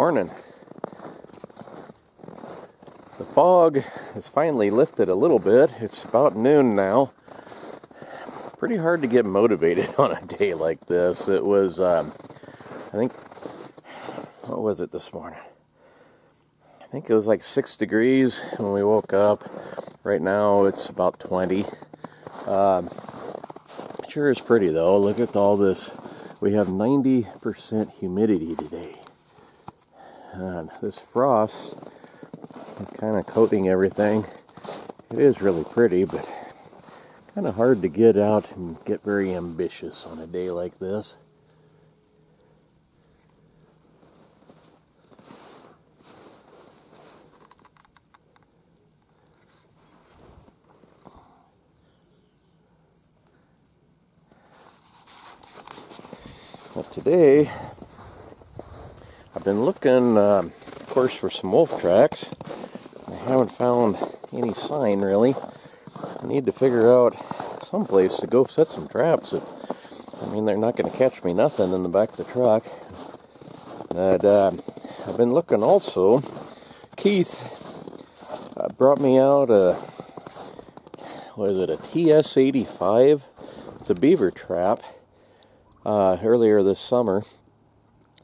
morning. The fog has finally lifted a little bit. It's about noon now. Pretty hard to get motivated on a day like this. It was, I think, what was it this morning? I think it was like 6 degrees when we woke up. Right now it's about 20. Sure is pretty though. Look at all this. We have 90% humidity today. And this frost is kind of coating everything. It is really pretty, but kind of hard to get out and get very ambitious on a day like this. But today, I've been looking, of course, for some wolf tracks. I haven't found any sign, really. I need to figure out some place to go set some traps. I mean, they're not going to catch me nothing in the back of the truck. But I've been looking also. Keith brought me out a TS-85? It's a beaver trap. Earlier this summer,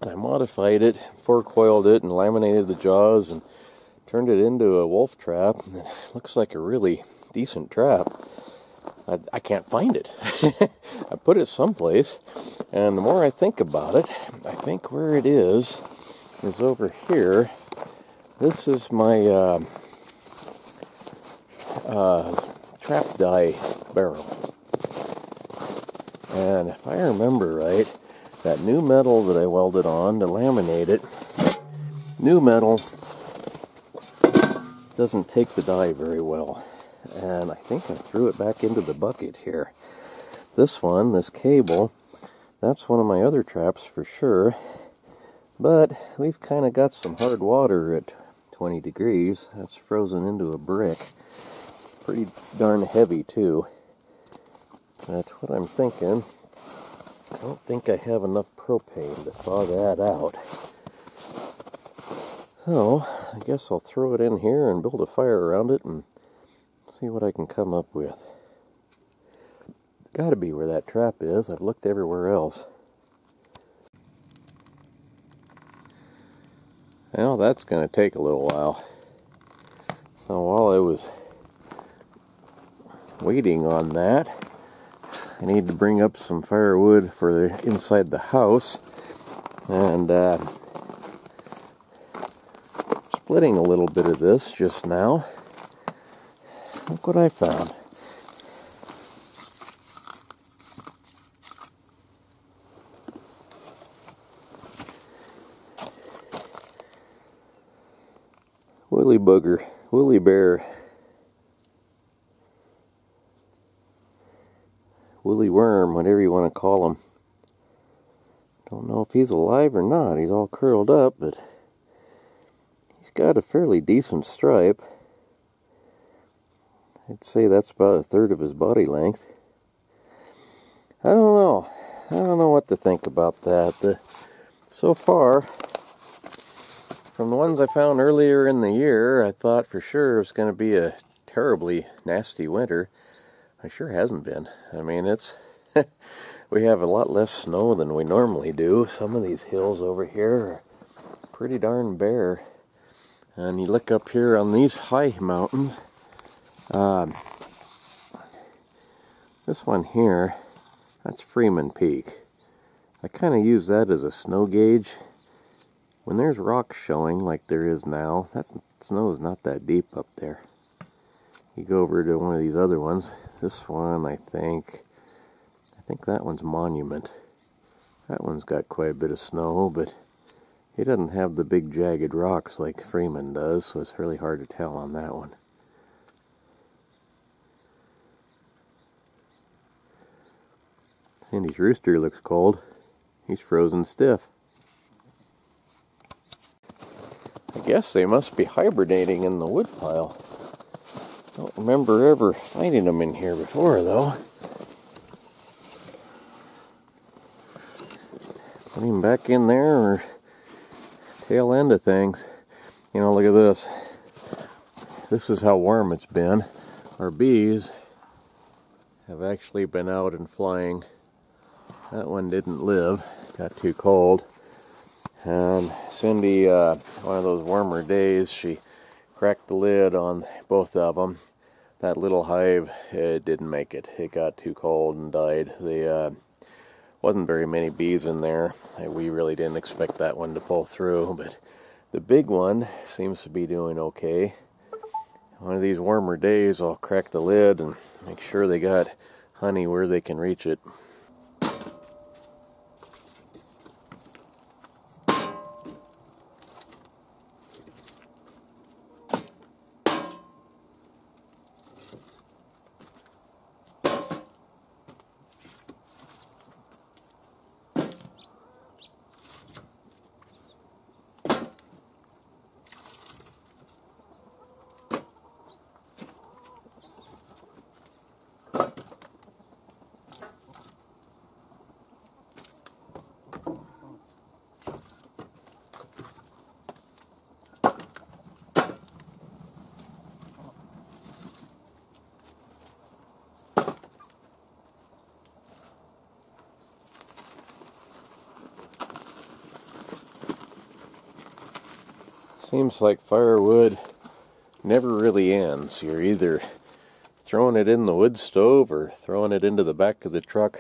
and I modified it, four-coiled it, and laminated the jaws, and turned it into a wolf trap. And it looks like a really decent trap. I can't find it. I put it someplace, and the more I think about it, I think where it is over here. This is my trap die barrel. And if I remember right, that new metal that I welded on to laminate it, new metal doesn't take the die very well. And I think I threw it back into the bucket here. This one, this cable, that's one of my other traps for sure. But we've kind of got some hard water at 20 degrees. That's frozen into a brick. Pretty darn heavy too. But what I'm thinking, I don't think I have enough propane to thaw that out. So, I guess I'll throw it in here and build a fire around it and see what I can come up with. Gotta be where that trap is. I've looked everywhere else. Well, that's going to take a little while. So while I was waiting on that, I need to bring up some firewood for inside the house, and splitting a little bit of this just now. Look what I found. Woolly booger, woolly bear. Woolly worm, whatever you want to call him. Don't know if he's alive or not. He's all curled up, but he's got a fairly decent stripe. I'd say that's about 1/3 of his body length. I don't know. I don't know what to think about that. So far, from the ones I found earlier in the year, I thought for sure it was going to be a terribly nasty winter. It sure hasn't been. I mean, it's we have a lot less snow than we normally do. Some of these hills over here are pretty darn bare. And you look up here on these high mountains. This one here, that's Freeman Peak. I kind of use that as a snow gauge. When there's rocks showing like there is now, that snow is not that deep up there. You go over to one of these other ones. This one, I think that one's Monument. That one's got quite a bit of snow, but it doesn't have the big jagged rocks like Freeman does, so it's really hard to tell on that one. Sandy's rooster looks cold. He's frozen stiff. I guess they must be hibernating in the woodpile. Don't remember ever finding them in here before, though. Put him back in there, or tail end of things. You know, look at this. This is how warm it's been. Our bees have actually been out and flying. That one didn't live, got too cold. And Cindy, one of those warmer days, she cracked the lid on both of them. That little hive, it didn't make it. It got too cold and died. There wasn't very many bees in there. We really didn't expect that one to pull through, but the big one seems to be doing okay. One of these warmer days, I'll crack the lid and make sure they got honey where they can reach it. Seems like firewood never really ends. You're either throwing it in the wood stove or throwing it into the back of the truck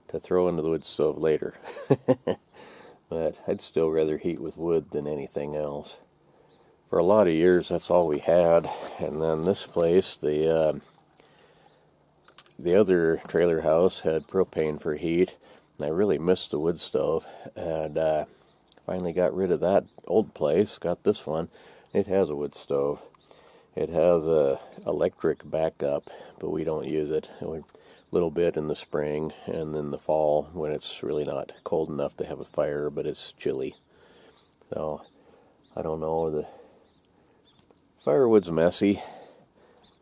to throw into the wood stove later. But I'd still rather heat with wood than anything else. For a lot of years, that's all we had. And then this place, the other trailer house had propane for heat. And I really missed the wood stove. And finally got rid of that old place, got this one. It has a wood stove. It has a electric backup, but we don't use it. A little bit in the spring and then the fall when it's really not cold enough to have a fire, but it's chilly. So, I don't know, the firewood's messy,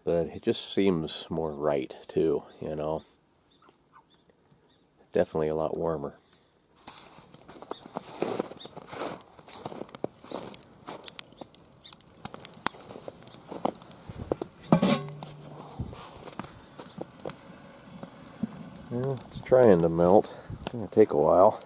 but it just seems more right too, you know. Definitely a lot warmer. Well, it's trying to melt. It's going to take a while.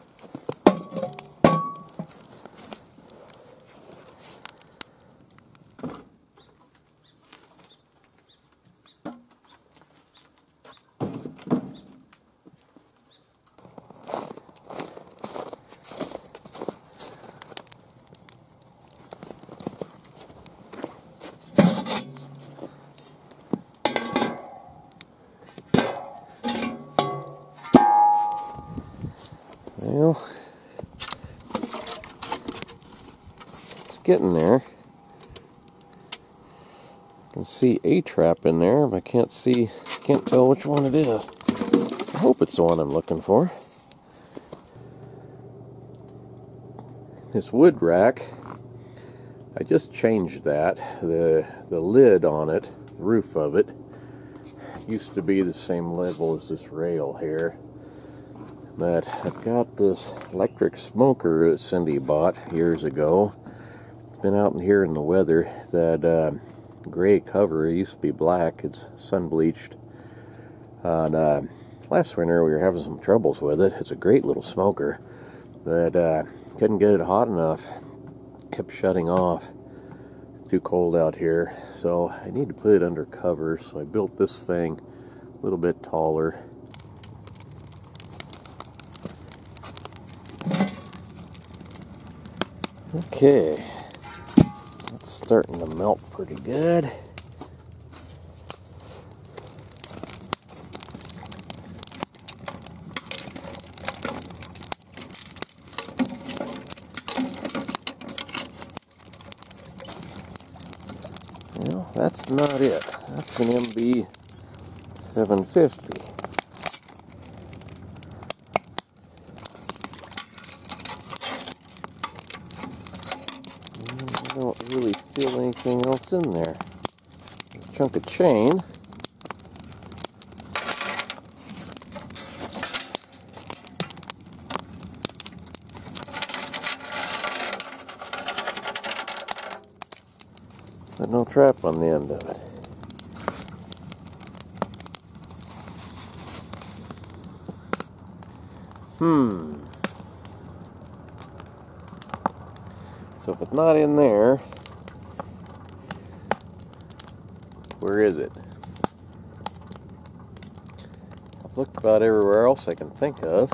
Well, it's getting there. I can see a trap in there, but I can't tell which one it is. I hope it's the one I'm looking for. This wood rack, I just changed that. The lid on it, the roof of it, used to be the same level as this rail here. But I've got this electric smoker that Cindy bought years ago. It's been out in here in the weather. That gray cover, it used to be black. It's sun bleached. And last winter we were having some troubles with it. It's a great little smoker, but couldn't get it hot enough. Kept shutting off. Too cold out here, so I need to put it under cover. So I built this thing a little bit taller. Okay, it's starting to melt pretty good. Well, that's not it. That's an MB 750. I don't really feel anything else in there. A chunk of chain. but no trap on the end of it. So if it's not in there, where is it? I've looked about everywhere else I can think of.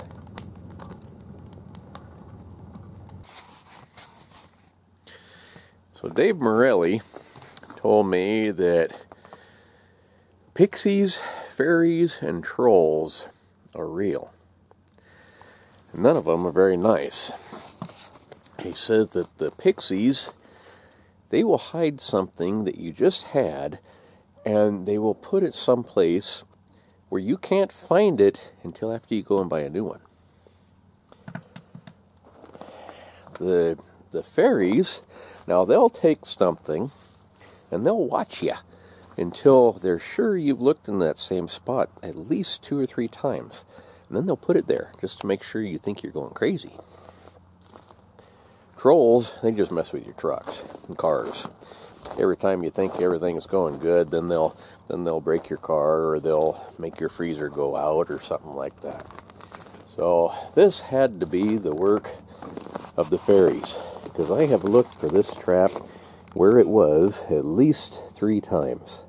So Dave Morelli told me that pixies, fairies, and trolls are real. And none of them are very nice. He says that the pixies, they will hide something that you just had, and they will put it someplace where you can't find it until after you go and buy a new one. The fairies, now they'll take something and they'll watch you until they're sure you've looked in that same spot at least 2 or 3 times. And then they'll put it there just to make sure you think you're going crazy. Trolls, they just mess with your trucks and cars. Every time you think everything's going good, then they'll break your car, or they'll make your freezer go out or something like that. So this had to be the work of the fairies, because I have looked for this trap where it was at least 3 times.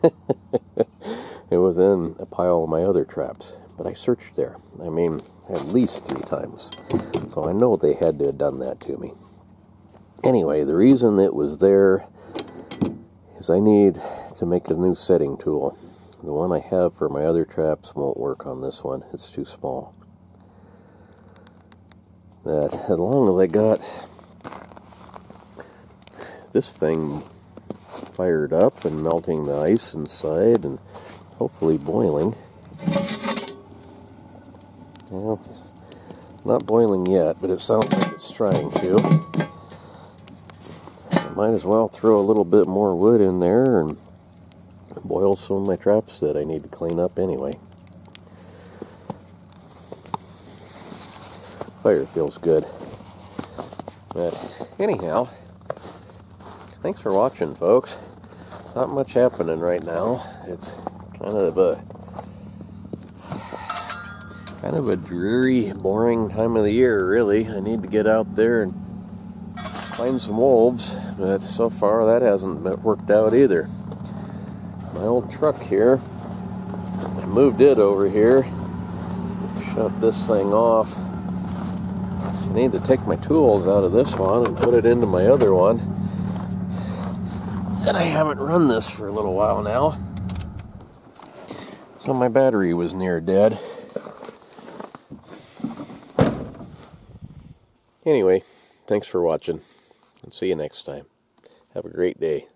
It was in a pile of my other traps, but I searched there. I mean, at least 3 times. So I know they had to have done that to me. Anyway, the reason it was there is I need to make a new setting tool. The one I have for my other traps won't work on this one. It's too small. That, as long as I got this thing fired up and melting the ice inside and hopefully boiling. Well, it's not boiling yet, but it sounds like it's trying to. I might as well throw a little bit more wood in there and boil some of my traps that I need to clean up anyway. Fire feels good. But anyhow, thanks for watching, folks. Not much happening right now. It's kind of a dreary, boring time of the year, really. I need to get out there and find some wolves, but so far that hasn't worked out either. My old truck here, I moved it over here, shut this thing off. I need to take my tools out of this one and put it into my other one. And I haven't run this for a little while now, so my battery was near dead. Anyway, thanks for watching, and see you next time. Have a great day.